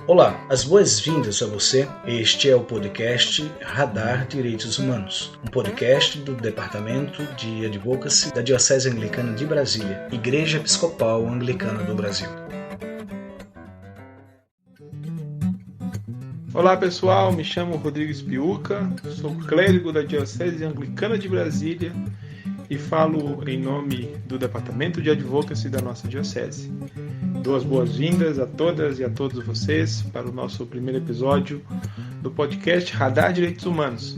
Olá, as boas-vindas a você. Este é o podcast Radar Direitos Humanos, um podcast do Departamento de Advocacy da Diocese Anglicana de Brasília, Igreja Episcopal Anglicana do Brasil. Olá pessoal, me chamo Rodrigo Espiuca, sou clérigo da Diocese Anglicana de Brasília e falo em nome do Departamento de Advocacy da nossa Diocese. Dou as boas-vindas a todas e a todos vocês para o nosso primeiro episódio do podcast Radar Direitos Humanos,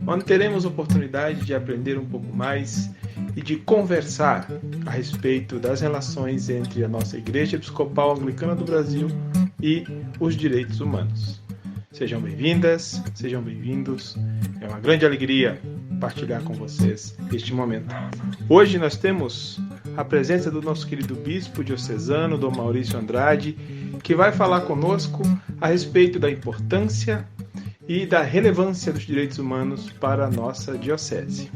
onde teremos a oportunidade de aprender um pouco mais e de conversar a respeito das relações entre a nossa Igreja Episcopal Anglicana do Brasil e os direitos humanos. Sejam bem-vindas, sejam bem-vindos. É uma grande alegria partilhar com vocês este momento. Hoje nós temos a presença do nosso querido bispo diocesano, Dom Maurício Andrade, que vai falar conosco a respeito da importância e da relevância dos direitos humanos para a nossa diocese.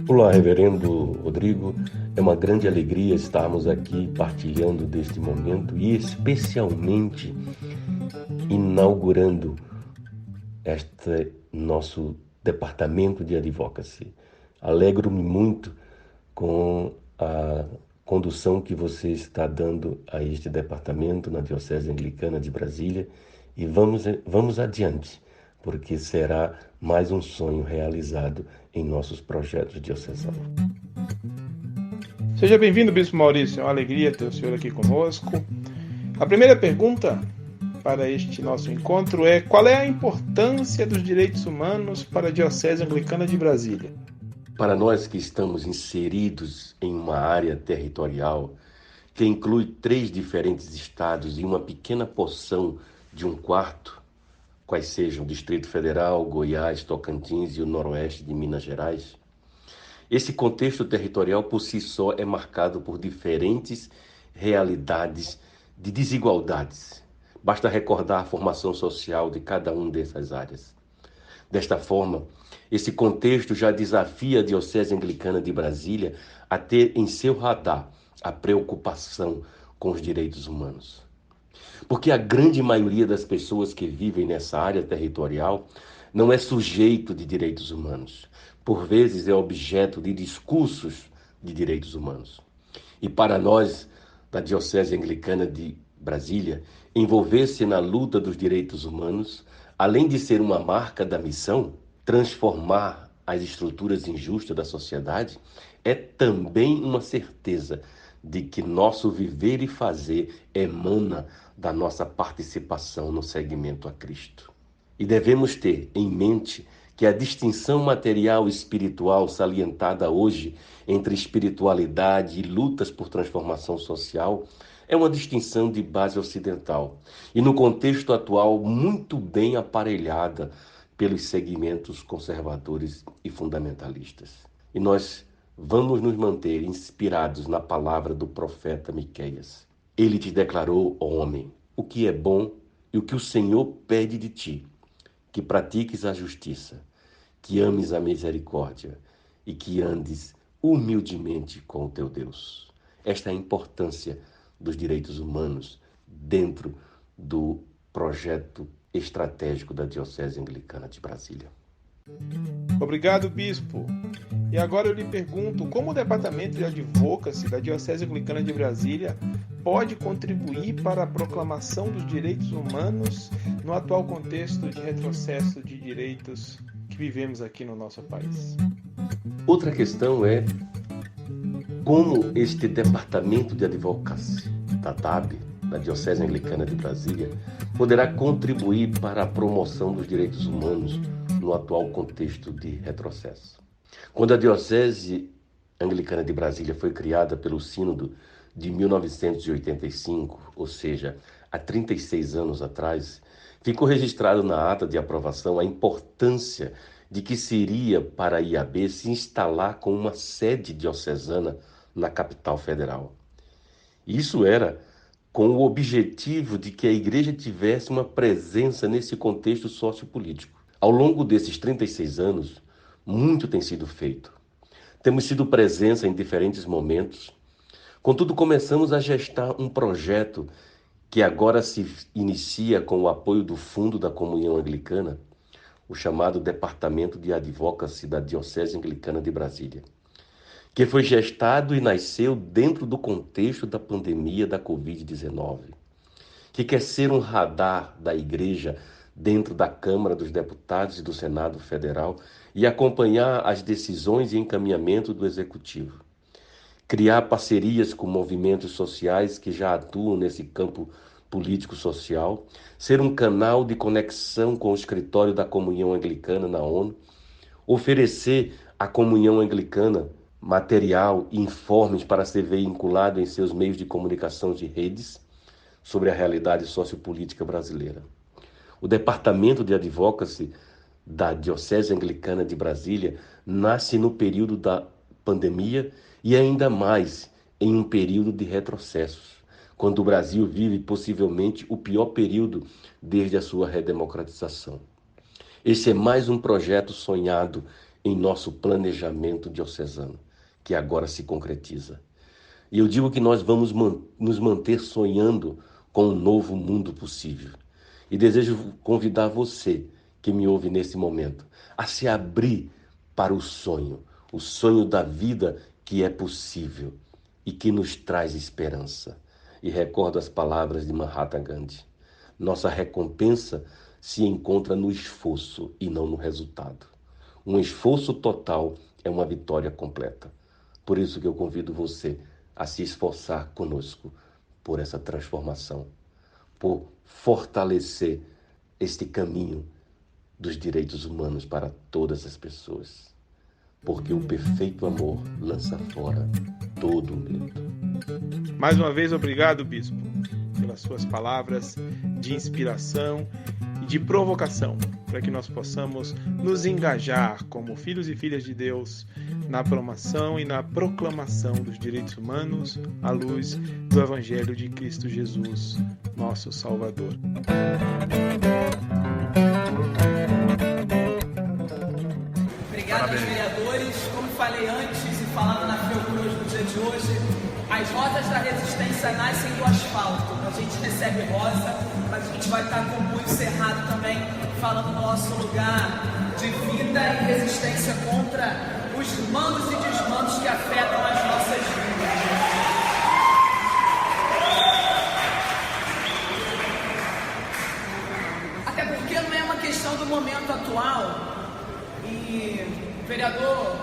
Olá, reverendo Rodrigo. É uma grande alegria estarmos aqui partilhando deste momento e especialmente inaugurando este nosso departamento de advocacy. Alegro-me muito com a condução que você está dando a este departamento na Diocese Anglicana de Brasília e vamos adiante, porque será mais um sonho realizado em nossos projetos diocesanos. Seja bem-vindo, Bispo Maurício. É uma alegria ter o senhor aqui conosco. A primeira pergunta para este nosso encontro é: qual é a importância dos direitos humanos para a Diocese Anglicana de Brasília? Para nós que estamos inseridos em uma área territorial que inclui 3 diferentes estados e uma pequena porção de um quarto, quais sejam o Distrito Federal, Goiás, Tocantins e o Noroeste de Minas Gerais, esse contexto territorial por si só é marcado por diferentes realidades de desigualdades. Basta recordar a formação social de cada uma dessas áreas. Desta forma, esse contexto já desafia a Diocese Anglicana de Brasília a ter em seu radar a preocupação com os direitos humanos. Porque a grande maioria das pessoas que vivem nessa área territorial não é sujeito de direitos humanos. Por vezes é objeto de discursos de direitos humanos. E para nós, da Diocese Anglicana de Brasília, envolver-se na luta dos direitos humanos, além de ser uma marca da missão, transformar as estruturas injustas da sociedade, é também uma certeza de que nosso viver e fazer emana da nossa participação no seguimento a Cristo. E devemos ter em mente que a distinção material e espiritual salientada hoje entre espiritualidade e lutas por transformação social é uma distinção de base ocidental e, no contexto atual, muito bem aparelhada pelos segmentos conservadores e fundamentalistas. E nós vamos nos manter inspirados na palavra do profeta Miqueias. Ele te declarou, ó homem, o que é bom e o que o Senhor pede de ti, que pratiques a justiça, que ames a misericórdia e que andes humildemente com o teu Deus. Esta é a importância dos direitos humanos dentro do projeto estratégico da Diocese Anglicana de Brasília. Obrigado, Bispo. E agora eu lhe pergunto, como o Departamento de Advocacy da Diocese Anglicana de Brasília pode contribuir para a proclamação dos direitos humanos no atual contexto de retrocesso de direitos que vivemos aqui no nosso país? Outra questão é como este Departamento de Advocacy da DAB, da Diocese Anglicana de Brasília, poderá contribuir para a promoção dos direitos humanos no atual contexto de retrocesso. Quando a Diocese Anglicana de Brasília foi criada pelo Sínodo de 1985, ou seja, há 36 anos atrás, ficou registrado na ata de aprovação a importância de que seria para a IAB se instalar com uma sede diocesana na capital federal. Isso era com o objetivo de que a igreja tivesse uma presença nesse contexto sociopolítico. Ao longo desses 36 anos, muito tem sido feito. Temos sido presença em diferentes momentos, Contudo, começamos a gestar um projeto que agora se inicia com o apoio do Fundo da Comunhão Anglicana, o chamado Departamento de Advocacy da Diocese Anglicana de Brasília, que foi gestado e nasceu dentro do contexto da pandemia da Covid-19, que quer ser um radar da Igreja dentro da Câmara dos Deputados e do Senado Federal e acompanhar as decisões e encaminhamento do Executivo. Criar parcerias com movimentos sociais que já atuam nesse campo político-social, ser um canal de conexão com o escritório da Comunhão Anglicana na ONU, oferecer à Comunhão Anglicana material e informes para ser vinculado em seus meios de comunicação de redes sobre a realidade sociopolítica brasileira. O Departamento de Advocacy da Diocese Anglicana de Brasília nasce no período da pandemia e ainda mais em um período de retrocessos, quando o Brasil vive possivelmente o pior período desde a sua redemocratização. Esse é mais um projeto sonhado em nosso planejamento diocesano, que agora se concretiza. E eu digo que nós vamos nos manter sonhando com um novo mundo possível. E desejo convidar você, que me ouve nesse momento, a se abrir para o sonho da vida que é possível e que nos traz esperança. E recordo as palavras de Mahatma Gandhi. Nossa recompensa se encontra no esforço e não no resultado. Um esforço total é uma vitória completa. Por isso que eu convido você a se esforçar conosco por essa transformação, por fortalecer este caminho dos direitos humanos para todas as pessoas. Porque o perfeito amor lança fora todo o medo. Mais uma vez, obrigado, Bispo, pelas suas palavras de inspiração e de provocação, para que nós possamos nos engajar como filhos e filhas de Deus na promoção e na proclamação dos direitos humanos à luz do Evangelho de Cristo Jesus, nosso Salvador. Obrigado aos vereadores. Como falei antes e falando na Fiocruz no dia de hoje, as rodas da resistência nascem do asfalto. A gente recebe rosa, mas a gente vai estar com o punho cerrado também, falando no nosso lugar de vida e resistência contra os mandos e desmandos que afetam as nossas vidas. Até porque não é uma questão do momento atual. E o vereador,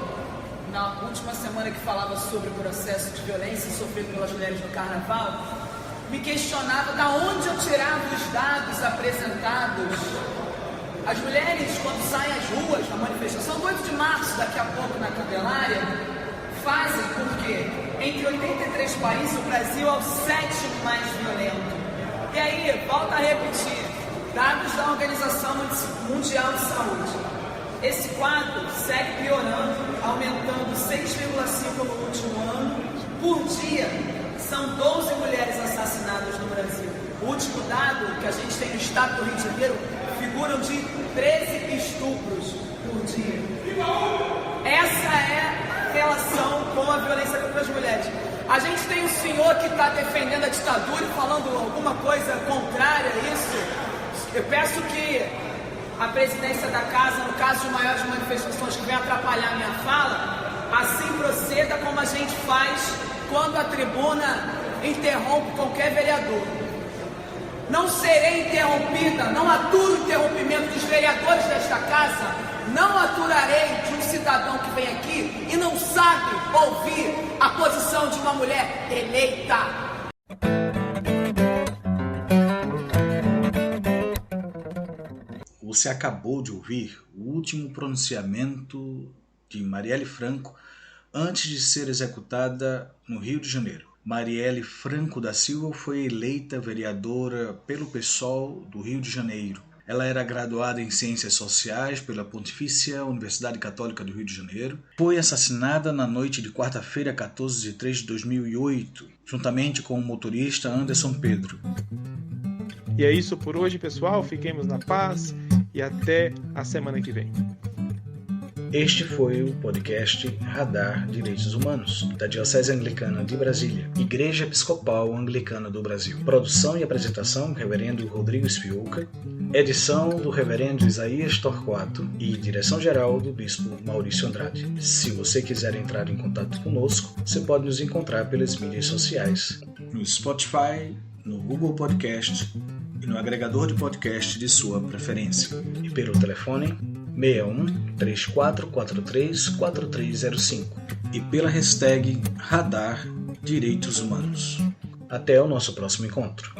na última semana que falava sobre o processo de violência sofrido pelas mulheres no carnaval, me questionava de onde eu tirava os dados apresentados. As mulheres, quando saem às ruas na manifestação, do 8 de março, daqui a pouco na Candelária, fazem porque entre 83 países o Brasil é o 7º mais violento. E aí, volta a repetir, dados da Organização Mundial de Saúde. Esse quadro segue piorando, aumentando 6,5% no último ano. Por dia, são 12 mulheres assassinadas no Brasil. O último dado que a gente tem no estado do Rio de Janeiro figuram de 13 estupros por dia. Essa é a relação com a violência contra as mulheres. A gente tem um senhor que está defendendo a ditadura e falando alguma coisa contrária a isso. Eu peço que a presidência da casa, no caso de maiores manifestações que vem atrapalhar a minha fala, assim proceda como a gente faz quando a tribuna interrompe qualquer vereador. Não serei interrompida, não aturo o interrompimento dos vereadores desta casa, não aturarei de um cidadão que vem aqui e não sabe ouvir a posição de uma mulher eleita. Você acabou de ouvir o último pronunciamento de Marielle Franco antes de ser executada no Rio de Janeiro. Marielle Franco da Silva foi eleita vereadora pelo PSOL do Rio de Janeiro. Ela era graduada em Ciências Sociais pela Pontifícia Universidade Católica do Rio de Janeiro. Foi assassinada na noite de quarta-feira, 14 de 3 de 2008, juntamente com o motorista Anderson Pedro. E é isso por hoje, pessoal. Fiquemos na paz e até a semana que vem. Este foi o podcast Radar Direitos Humanos, da Diocese Anglicana de Brasília, Igreja Episcopal Anglicana do Brasil. Produção e apresentação, Reverendo Rodrigo Spiuca. Edição do Reverendo Isaías Torquato e direção-geral do Bispo Maurício Andrade. Se você quiser entrar em contato conosco, você pode nos encontrar pelas mídias sociais. No Spotify, no Google Podcast e no agregador de podcast de sua preferência. E pelo telefone 61 3443 4305. E pela hashtag Radar Direitos Humanos. Até o nosso próximo encontro.